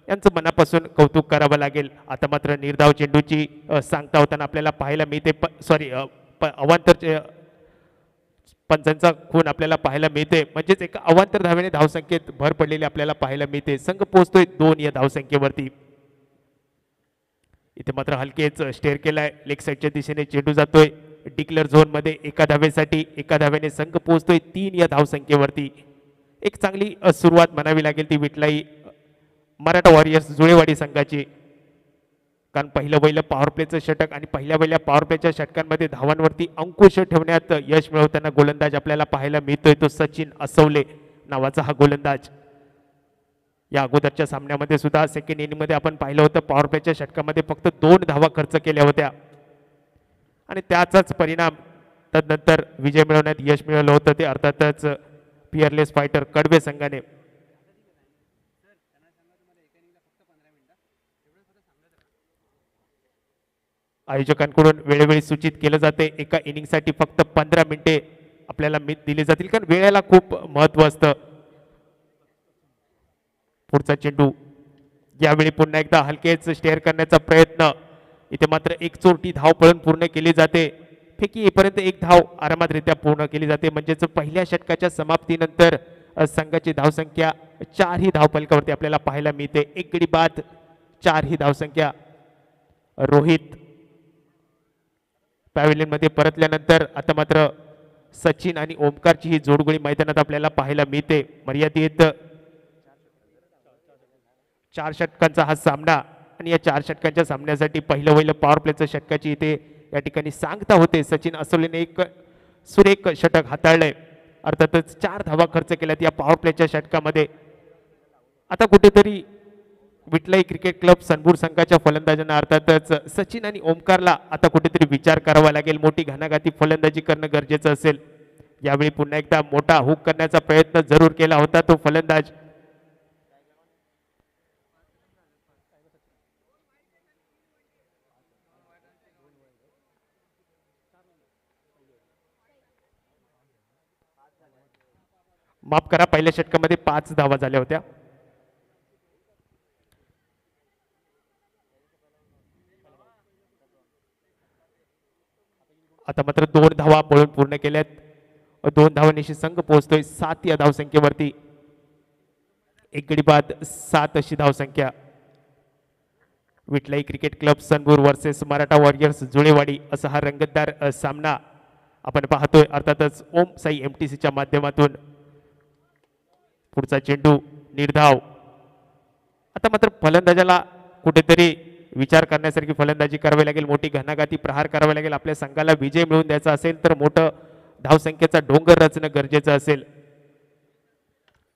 यांचं मनापासून कौतुक करावं लागेल. आता मात्र निर्धाव चेंडूची सांगता होताना आपल्याला पाहायला मिळते, अवांतर पंचांचा खून आपल्याला पाहायला मिळते, म्हणजेच एका अवांतर धावेने धावसंख्येत भर पडलेली आपल्याला पाहायला मिळते. संघ पोहोचतोय 2 या धावसंख्येवरती. इथे मात्र हलकेच स्टेअर केलाय, लेग साईडच्या दिशेने चेंडू जातोय डिक्लेअर झोन मध्ये एका धावेसाठी. एका धावेने संघ पोहोचतोय 3 या धावसंख्येवरती. एक चांगली सुरुवात म्हणावी लागेल ती विटलाई मराठा वॉरियर्स जुळेवाडी संघाची, कारण पहिलं पॉवर प्लेचं षटक आणि पहिल्या पॉवर प्लेच्या षटकांमध्ये धावांवरती अंकुश ठेवण्यात यश मिळवताना गोलंदाज आपल्याला पाहायला मिळतोय तो सचिन असवले नावाचा हा गोलंदाज. या अगोदरच्या सामन्यामध्ये सुद्धा सेकंड इनिंग मध्ये आपण पाहिलं होतं पॉवर प्लेच्या षटकामध्ये फक्त 2 धावा खर्च केल्या होत्या आणि त्याचाच परिणाम तदनंतर विजय मिळवण्यात यश मिळवलं होतं ते अर्थातच फिअरलेस फायटर कडवे संघाने. आयोजकांकडून वेळोवेळी सूचित केलं जाते एका इनिंगसाठी फक्त 15 मिनिटे आपल्याला दिली जातील, कारण वेळेला खूप महत्व असतं. पुढचा चेंडू यावेळी पुन्हा एकदा हलकेच स्टेअर करण्याचा प्रयत्न. इथे मात्र एक चोरटी धाव पळून पूर्ण केली जाते. फेकी येईपर्यंत एक धाव आरामातरित्या पूर्ण केली जाते, म्हणजेच पहिल्या षटकाच्या समाप्तीनंतर संघाची धावसंख्या 4 ही धावफलकावरती आपल्याला पाहायला मिळते. एक गडी बाद 4 ही धावसंख्या. रोहित पॅव्हिलियन मध्ये परतल्यानंतर आता मात्र सचिन आणि ओमकारची ही जोडगोळी मैदानात आपल्याला पाहायला मिळते. मर्यादित 4 षटकांचा हा सामना आणि या 4 षटकांच्या सामन्यासाठी पहिलं पॉवर प्लेचं षटकाची इथे या ठिकाणी सांगता होते. सचिन असोलेने एक सुरेख षटक हाताळलंय, अर्थातच 4 धावा खर्च केल्यात या पॉवर प्लेच्या षटकामध्ये. आता कुठेतरी विटलाई क्रिकेट क्लब सनबूर संघाच्या फलंदाजांना अर्थातच सचिन आणि ओमकारला आता कुठेतरी विचार करावा लागेल. मोठी घणाघाती फलंदाजी करणं गरजेचं असेल. यावेळी पुन्हा एकदा मोठा हुक करण्याचा प्रयत्न जरूर केला होता तो फलंदाज. माफ करा, पहिल्या षटकामध्ये 5 धावा झाल्या होत्या. आता मात्र 2 धावा पळून पूर्ण केल्यात. 2 धावांनिशी संघ पोहोचतोय 7 या धावसंख्येवरती. एक गडी बाद 7 अशी धावसंख्या. Vitlai cricket club Sanbur versus Maratha warriors Julewadi असा हा रंगतदार सामना आपण पाहतोय, अर्थातच ओम साई MTCच्या माध्यमातून. पुढचा चेंडू निर्धाव. आता मात्र फलंदाजाला कुठेतरी विचार करण्यासारखी फलंदाजी करावी लागेल. मोठी घणाघाती प्रहार करावा लागेल. आपल्या संघाला विजय मिळवून द्यायचा असेल तर मोठं धावसंख्येचा डोंगर रचणं गरजेचं असेल.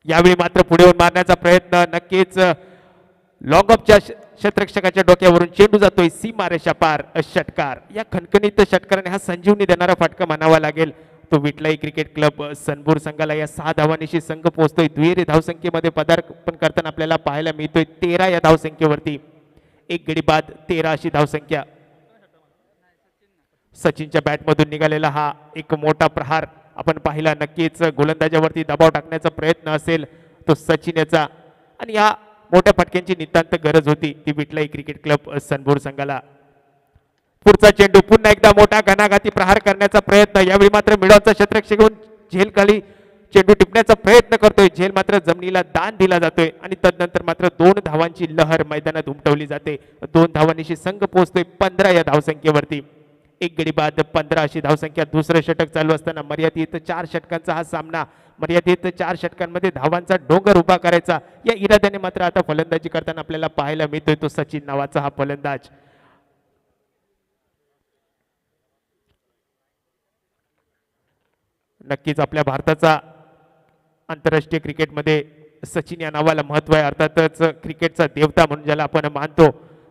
यावेळी मात्र पुढे येऊन मारण्याचा प्रयत्न, नक्कीच लॉंग ऑफच्या क्षेत्ररक्षकाच्या डोक्यावरून चेंडू जातोय सीमारेषा पार. षटकार. या खणखणीत षटकाराने हा संजीवनी देणारा फटका म्हणावा लागेल तो विटलाई क्रिकेट क्लब सनबूर संघाला. या 6 धावांनिशी संघ पोहोचतोय दुहेरी धावसंख्येमध्ये पदार्पण करताना आपल्याला पाहायला मिळतोय 13 या धावसंख्येवरती. एक गडी बाद 13 अशी धावसंख्या. सचिनच्या बॅटमधून निघालेला हा एक मोठा प्रहार आपण पाहिला. नक्कीच गोलंदाजावरती दबाव टाकण्याचा प्रयत्न असेल तो सचिन याचा, आणि या मोठ्या फटक्यांची नितांत गरज होती ती विटलाई क्रिकेट क्लब सनबूर संघाला. पुढचा चेंडू पुन्हा एकदा मोठा घणाघाती प्रहार करण्याचा प्रयत्न. यावेळी मात्र मिडॉनचा क्षेत्ररक्षक घेऊन झेल खाली चेंडू टिपण्याचा प्रयत्न करतोय. झेल मात्र जमिनीला दान दिला जातोय आणि तदनंतर मात्र 2 धावांची लहर मैदानात उमटवली जाते. 2 धावांनिशी संघ पोहोचतोय 15 या धावसंख्येवरती. एक गडी बाद 15 अशी धावसंख्या. दुसरं षटक चालू असताना मर्यादित 4 षटकांचा हा सामना. मर्यादित 4 षटकांमध्ये धावांचा डोंगर उभा करायचा या इराद्याने मात्र आता फलंदाजी करताना आपल्याला पाहायला मिळतोय तो सचिन नावाचा हा फलंदाज. नक्कीच आपल्या भारताचा आंतरराष्ट्रीय क्रिकेटमध्ये सचिन या नावाला महत्व आहे. अर्थातच क्रिकेटचा देवता म्हणून ज्याला आपण मानतो,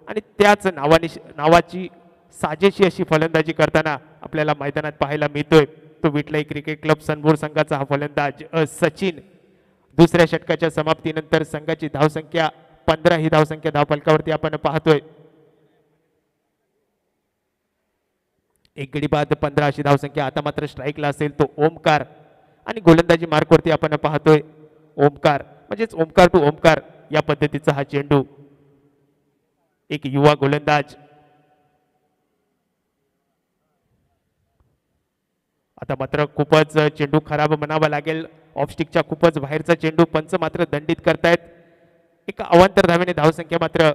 आणि त्याच नावाची साजेशी अशी फलंदाजी करताना आपल्याला मैदानात पाहायला मिळतोय तो विटलाई क्रिकेट क्लब सनबूर संघाचा हा फलंदाज सचिन. दुसऱ्या षटकाच्या समाप्तीनंतर संघाची धावसंख्या 15 ही धावसंख्या धावफलकावरती आपण पाहतोय. एक गडी बाद 15 अशी धावसंख्या. आता मात्र स्ट्राईकला असेल तो ओमकार, आणि गोलंदाजी मार्कवरती आपण पाहतोय ओमकार, म्हणजेच ओमकार टू ओमकार या पद्धतीचा हा चेंडू. एक युवा गोलंदाज. आता मात्र खूपच चेंडू खराब म्हणावा लागेल. ऑफस्टिकच्या खूपच बाहेरचा चेंडू पंच मात्र दंडित करतायत. एका अवांतर धावेने धावसंख्या मात्र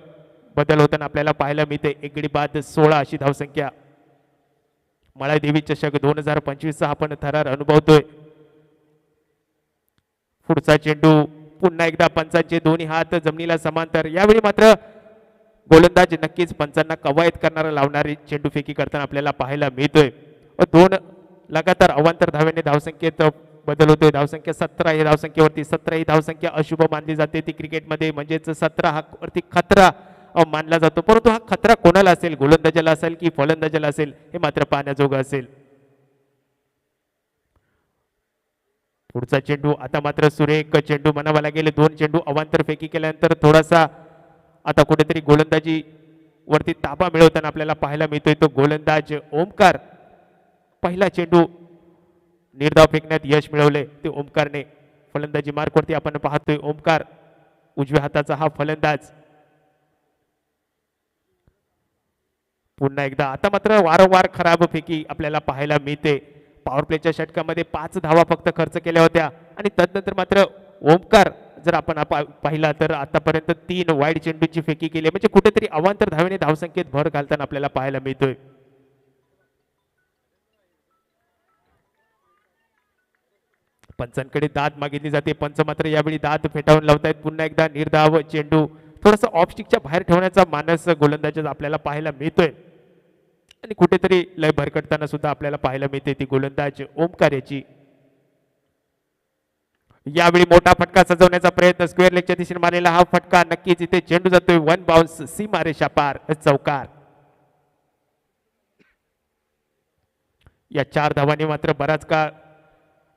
बदल होताना आपल्याला पाहायला मिळते. एक गडी बाद 16 अशी धावसंख्या. मळादेवी चषक 2025 चा आपण थरार अनुभवतोय. पुढचा चेंडू पुन्हा एकदा पंचांचे दोन्ही हात जमिनीला समांतर. यावेळी मात्र गोलंदाज नक्कीच पंचांना कवायत करणारा लावणारी चेंडू फेकी करताना आपल्याला पाहायला मिळतोय. दोन लगातार अवांतर धावेने धावसंख्येत बदल होतोय. धावसंख्या 17 ही धावसंख्येवरती 17 ही धावसंख्या अशुभ मानली जाते ती क्रिकेटमध्ये. म्हणजेच 17 हा वरती खतरा मानला जातो. परंतु हा खतरा कोणाला असेल, गोलंदाजाला असेल की फलंदाजाला असेल, हे मात्र पाहण्याजोगं असेल. पुढचा चेंडू आता मात्र सुरेख चेंडू म्हणावा लागेल. दोन चेंडू अवांतर फेकी केल्यानंतर थोडासा आता कुठेतरी गोलंदाजी वरती ताबा मिळवताना आपल्याला पाहायला मिळतोय तो गोलंदाज ओमकार. पहिला चेंडू निर्धाव फेकण्यात यश मिळवले ते ओमकारने. फलंदाजी मार्कवरती आपण पाहतोय ओमकार, उजव्या हाताचा हा फलंदाज. पुन्हा एकदा आता मात्र वारंवार खराब फेकी आपल्याला पाहायला मिळते. पॉवर प्लेच्या षटकामध्ये 5 धावा फक्त खर्च केल्या होत्या आणि तदनंतर मात्र ओमकार जर आपण पाहिला तर आतापर्यंत 3 वाईड चेंडूची फेकी केली. म्हणजे कुठेतरी अवांतर धावेने धावसंख्येत भर घालताना आपल्याला पाहायला मिळतोय. पंचांकडे दाद मागितली जाते. पंच मात्र यावेळी दाद फेटाळून लावतायत. पुन्हा एकदा निर्धाव चेंडू थोडासा ऑफस्टिकच्या बाहेर ठेवण्याचा मानस गोलंदाजाचा आपल्याला पाहायला मिळतोय आणि कुठेतरी लय भरकटताना सुद्धा आपल्याला पाहायला मिळते ती गोलंदाज ओमकार याची. यावेळी मोठा फटका सजवण्याचा प्रयत्न, स्क्वेअर लेगच्या दिशेने मारलेला हा फटका नक्कीच इथे चेंडू जातोय वन बाउन्स, सीमारेषा पार, चौकार. या 4 धावांनी मात्र बराच काळ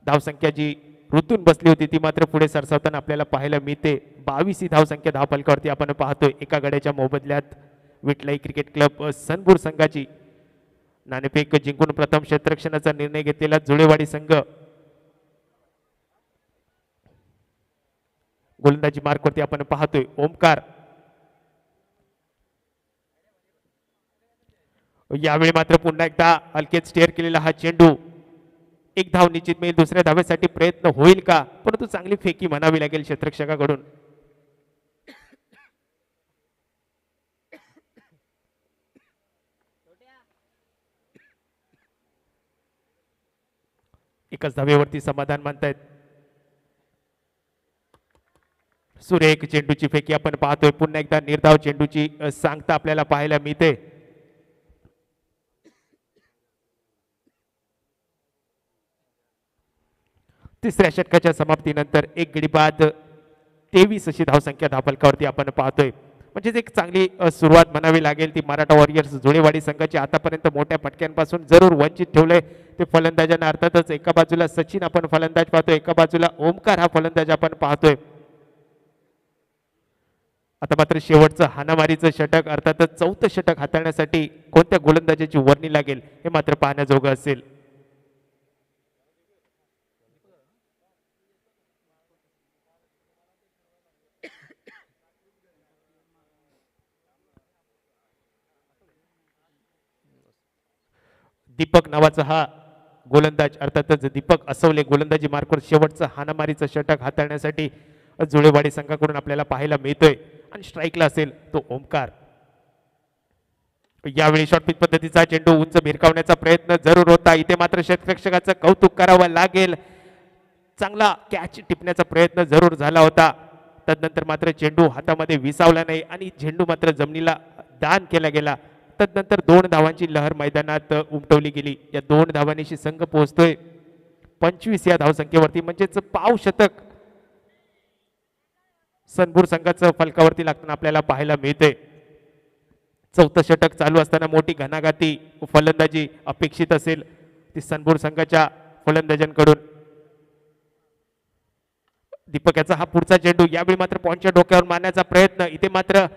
धावसंख्या जी ऋतून बसली होती ती मात्र पुढे सरसावताना आपल्याला पाहायला मिळते. 22 ही धावसंख्या धावफलकावरती आपण पाहतोय. एका गड्याच्या मोबदल्यात विठलाई क्रिकेट क्लब सनपूर संघाची नाणेफेक जिंकून प्रथम क्षेत्ररक्षणाचा निर्णय घेतलेला जुळेवाडी संघ. गोलंदाजी मार्कवरती आपण पाहतोय ओमकार. यावेळी मात्र पुन्हा एकदा हलकेत स्टेअर केलेला हा चेंडू. एक धाव निश्चित मिळेल. दुसऱ्या धावेसाठी प्रयत्न होईल का, परंतु चांगली फेकी म्हणावी लागेल क्षेत्ररक्षकाकडून. एकाच धावेवरती समाधान मानतायत. सुरेख चेंडूची फेकी आपण पाहतोय. पुन्हा एकदा निर्धाव चेंडूची सांगता आपल्याला पाहायला मिळते. तिसऱ्या षटकाच्या समाप्तीनंतर एक गडी बाद 23 अशी धावसंख्या धावफलकावरती आपण पाहतोय. म्हणजेच एक चांगली सुरुवात म्हणावी लागेल ती मराठा वॉरियर्स जुळेवाडी संघाची. आतापर्यंत मोठ्या फटक्यांपासून जरूर वंचित ठेवलंय ते फलंदाजांना. अर्थातच एका बाजूला सचिन आपण फलंदाज पाहतोय, एका बाजूला ओमकार हा फलंदाज आपण पाहतोय. आता मात्र शेवटचं हाणामारीचं षटक, अर्थातच 4थं षटक हाताळण्यासाठी कोणत्या गोलंदाजाची वर्णी लागेल हे मात्र पाहण्याजोगं असेल. दीपक नावाचा हा गोलंदाज, अर्थातच दीपक असवले गोलंदाजी मार्कवर शेवटचं हाणामारीचं षटक हाताळण्यासाठी जुळेवाडी संघाकडून आपल्याला पाहायला मिळतोय. आणि स्ट्राईकला असेल तो ओमकार. यावेळी शॉर्ट पिच पद्धतीचा चेंडू उंच भिरकावण्याचा प्रयत्न जरूर होता. इथे मात्र क्षेत्ररक्षकाचं कौतुक करावं लागेल. चांगला कॅच टिपण्याचा प्रयत्न जरूर झाला होता. तदनंतर मात्र चेंडू हातामध्ये विसावला नाही आणि झेंडू मात्र जमिनीला दान केला गेला. तदनंतर 2 धावांची लहर मैदानात उमटवली गेली. या 2 धावांनीशी संघ पोहोचतोय 25 या धावसंख्येवरती. म्हणजेच पाव शतक सनपूर संघाचं फलकावरती लागताना आपल्याला पाहायला मिळते. 4थं षटक चालू असताना मोठी घणाघाती फलंदाजी अपेक्षित असेल ती सनपूर संघाच्या फलंदाजांकडून. दीपक याचा हा पुढचा चेंडू. यावेळी मात्र पॉइंटच्या डोक्यावर मारण्याचा प्रयत्न. इथे मात्र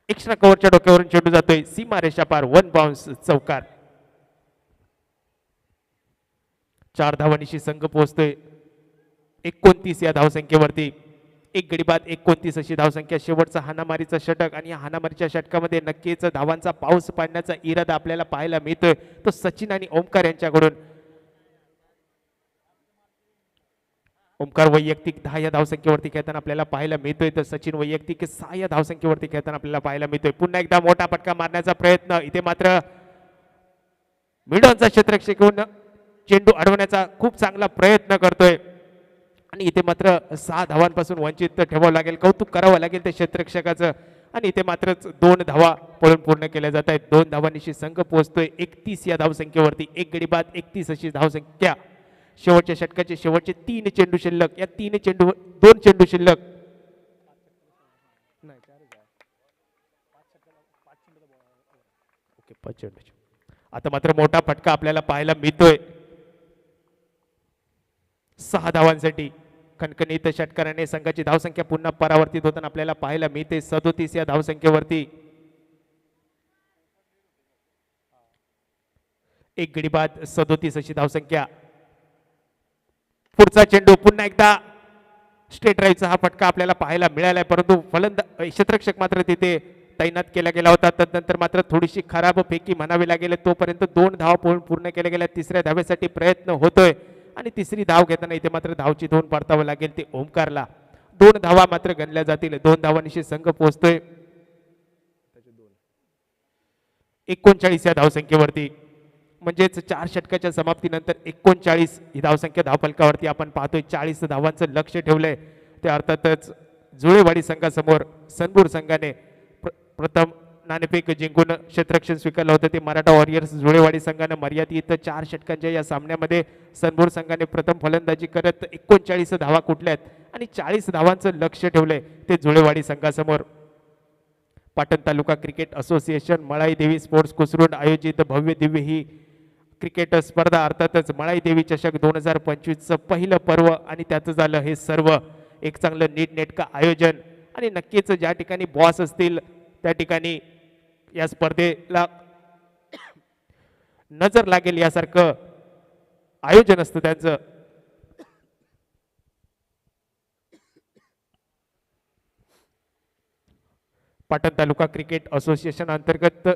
एक्स्ट्रा कव्हरच्या डोक्यावरून चेंडू जातोय सीमारेषा पार, वन बाउन्स, चौकार. 4 धावांनीशी संघ पोहोचतोय 29 या धावसंख्येवरती. एक गडी बाद 29 अशी धावसंख्या. शेवटचा हाणामारीचा षटक आणि या हाणामारीच्या षटकामध्ये नक्कीच धावांचा पाऊस पाडण्याचा इरादा आपल्याला पाहायला मिळतोय तो सचिन आणि ओमकार यांच्याकडून. ओमकार वैयक्तिक 10 या धावसंख्येवरती खेळताना आपल्याला पाहायला मिळतोय तर सचिन वैयक्तिक 6 या धावसंख्येवरती खेळताना आपल्याला पाहायला मिळतोय. पुन्हा एकदा मोठा फटका मारण्याचा प्रयत्न. इथे मात्र मिडॉनचा क्षेत्ररक्षक घेऊन चेंडू अडवण्याचा खूप चांगला प्रयत्न करतोय आणि इथे मात्र 6 धावांपासून वंचित ठेवावं लागेल. कौतुक करावं लागेल त्या क्षेत्ररक्षकाचं. आणि इथे मात्र 2 धावा पळून पूर्ण केल्या जात आहेत. 2 धावांनिशी संघ पोहोचतोय 31 या धावसंख्येवरती. एक गडी बाद 31 अशी धावसंख्या. शेवटच्या षटकाचे शेवटचे 3 चेंडू शिल्लक. या 2 चेंडू शिल्लक. ओके 5 चेंडू. आता मात्र मोठा फटका आपल्याला पाहायला मिळतोय 6 धावांसाठी. खणखणीत षटकाराने संघाची धावसंख्या पुन्हा परावर्तित होताना आपल्याला पाहायला मिळते 37 या धावसंख्येवरती. एक गडी बाद 37 अशी धावसंख्या. पुढचा चेंडू पुन्हा एकदा स्ट्रेट ड्राईव्हचा हा फटका आपल्याला पाहायला मिळालाय परंतु क्षेत्ररक्षक मात्र तिथे तैनात केला गेला होता. तदनंतर मात्र थोडीशी खराब फेकी म्हणावी लागेल. तोपर्यंत 2 धावा पूर्ण केल्या गेल्या. तिसऱ्या धावेसाठी प्रयत्न होतोय आणि तिसरी धाव घेताना इथे मात्र धावची 2 पाडतावं लागेल ते ओमकारला. 2 धावा मात्र गणल्या जातील. 2 धावांनिशी संघ पोहोचतोय 39 या धावसंख्येवरती. म्हणजेच 4 षटकाच्या समाप्तीनंतर 39 ही धावसंख्या धावफलकावरती आपण पाहतोय. 40 धावांचं लक्ष ठेवलंय ते अर्थातच जुळेवाडी संघासमोर. सनबूर संघाने प्रथम नाणेफेक जिंकून क्षेत्ररक्षण स्वीकारलं होतं ते मराठा वॉरियर्स. जुळेवाडी संघानं मर्यादित 4 षटकांच्या या सामन्यामध्ये सनबूर संघाने प्रथम फलंदाजी करत 39 धावा कुठल्यात आणि 40 धावांचं लक्ष ठेवलंय ते जुळेवाडी संघासमोर. पाटण तालुका क्रिकेट असोसिएशन मळाई देवी स्पोर्ट्स कुसरुंड आयोजित भव्य दिव्य ही क्रिकेट स्पर्धा अर्थातच मळाई देवी चषक 2025चं पहिलं पर्व आणि त्याचं झालं हे सर्व एक चांगलं नीटनेटकं आयोजन. आणि नक्कीच ज्या ठिकाणी बॉस असतील त्या ठिकाणी या स्पर्धेला नजर लागेल यासारखं आयोजन असतं त्यांचं. पाटण तालुका क्रिकेट असोसिएशन अंतर्गत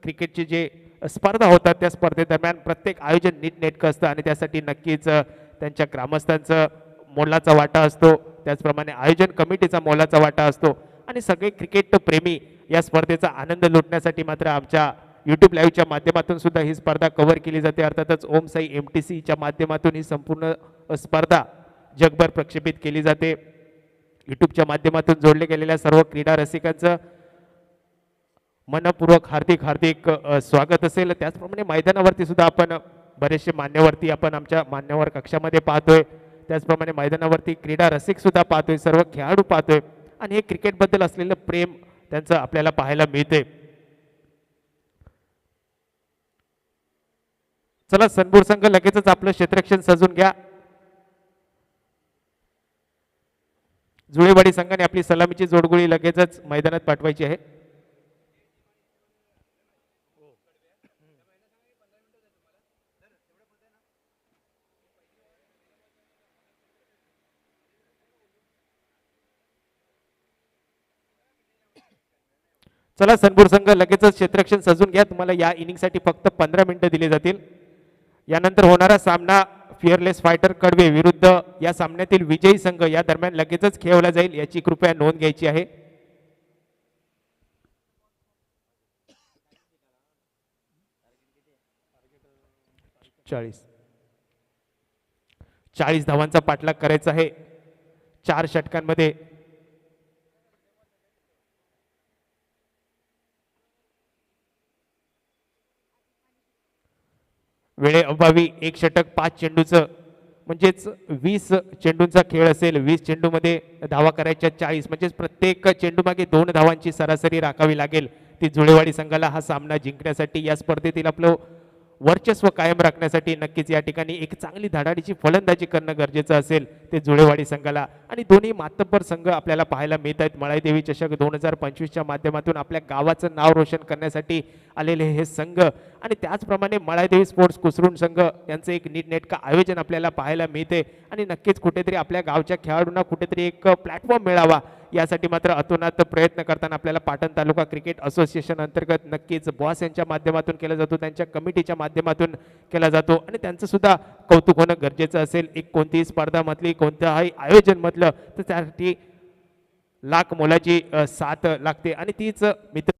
क्रिकेटचे जे स्पर्धा होतात त्या स्पर्धेदरम्यान प्रत्येक आयोजन नीटनेटकं असतं आणि त्यासाठी नक्कीच त्यांच्या ग्रामस्थांचं मोलाचा वाटा असतो. त्याचप्रमाणे आयोजन कमिटीचा मोलाचा वाटा असतो आणि सगळे क्रिकेट प्रेमी या स्पर्धेचा आनंद लुटण्यासाठी मात्र आमच्या यूट्यूब लाईव्हच्या माध्यमातून सुद्धा ही स्पर्धा कव्हर केली जाते. अर्थातच ओम साई MTCच्या माध्यमातून ही संपूर्ण स्पर्धा जगभर प्रक्षेपित केली जाते. यूट्यूबच्या माध्यमातून जोडले गेलेल्या सर्व क्रीडा रसिकांचं मनपूर्वक हार्दिक स्वागत असेल. त्याचप्रमाणे मैदानावरती सुद्धा आपण बरेचसे मान्यवरती आपण आमच्या मान्यवर कक्षामध्ये पाहतोय. त्याचप्रमाणे मैदानावरती क्रीडा रसिक सुद्धा पाहतोय, सर्व खेळाडू पाहतोय आणि हे क्रिकेटबद्दल असलेलं प्रेम त्यांचं आपल्याला पाहायला मिळते. चला सनबूर संघ लगेचच आपलं क्षेत्ररक्षण सजून घ्या. जुळेवाडी संघाने आपली सलामीची जोडगोळी लगेचच मैदानात पाठवायची आहे. चला सनबूर संघ लगेचच क्षेत्ररक्षण सजून घ्या. तुम्हाला या इनिंगसाठी फक्त 15 मिनिटं दिली जातील. यानंतर होणारा सामना फिअरलेस फायटर कडवे विरुद्ध या सामन्यातील विजयी संघ या दरम्यान लगेचच खेळवला जाईल याची कृपया नोंद घ्यायची आहे. 40 धावांचा पाठलाग करायचा आहे 4 षटकांमध्ये. वेळेअभावी 1 षटक 5 चेंडूचं म्हणजेच 20 चेंडूंचा खेळ असेल. 20 चेंडूमध्ये धावा करायच्या 40 म्हणजेच प्रत्येक चेंडू मागे 2 धावांची सरासरी राखावी लागेल ती जुळेवाडी संघाला हा सामना जिंकण्यासाठी. या स्पर्धेतील आपलं वर्चस्व कायम राखण्यासाठी नक्कीच या ठिकाणी एक चांगली धडाडीची फलंदाजी करणं गरजेचं असेल ते जुळेवाडी संघाला. आणि दोन्ही मातब्बर संघ आपल्याला पाहायला मिळत आहेत. मळाईदेवी चषक 2025च्या माध्यमातून आपल्या गावाचं नाव रोशन करण्यासाठी आलेले हे संघ आणि त्याचप्रमाणे मळाईदेवी स्पोर्ट्स कुसरून संघ यांचं एक नीटनेटकं आयोजन आपल्याला पाहायला मिळते आणि नक्कीच कुठेतरी आपल्या गावच्या खेळाडूंना कुठेतरी एक प्लॅटफॉर्म मिळावा यासाठी मात्र अतोनात प्रयत्न करताना आपल्याला पाटण तालुका क्रिकेट असोसिएशन अंतर्गत नक्कीच बॉस यांच्या माध्यमातून केला जातो, त्यांच्या कमिटीच्या माध्यमातून केला जातो आणि त्यांचं सुद्धा कौतुक होणं गरजेचं असेल. एक कोणतीही स्पर्धामधली कोणत्याही आयोजन म्हटलं तर त्यासाठी लाख मोलाची साथ लागते आणि तीच मित्र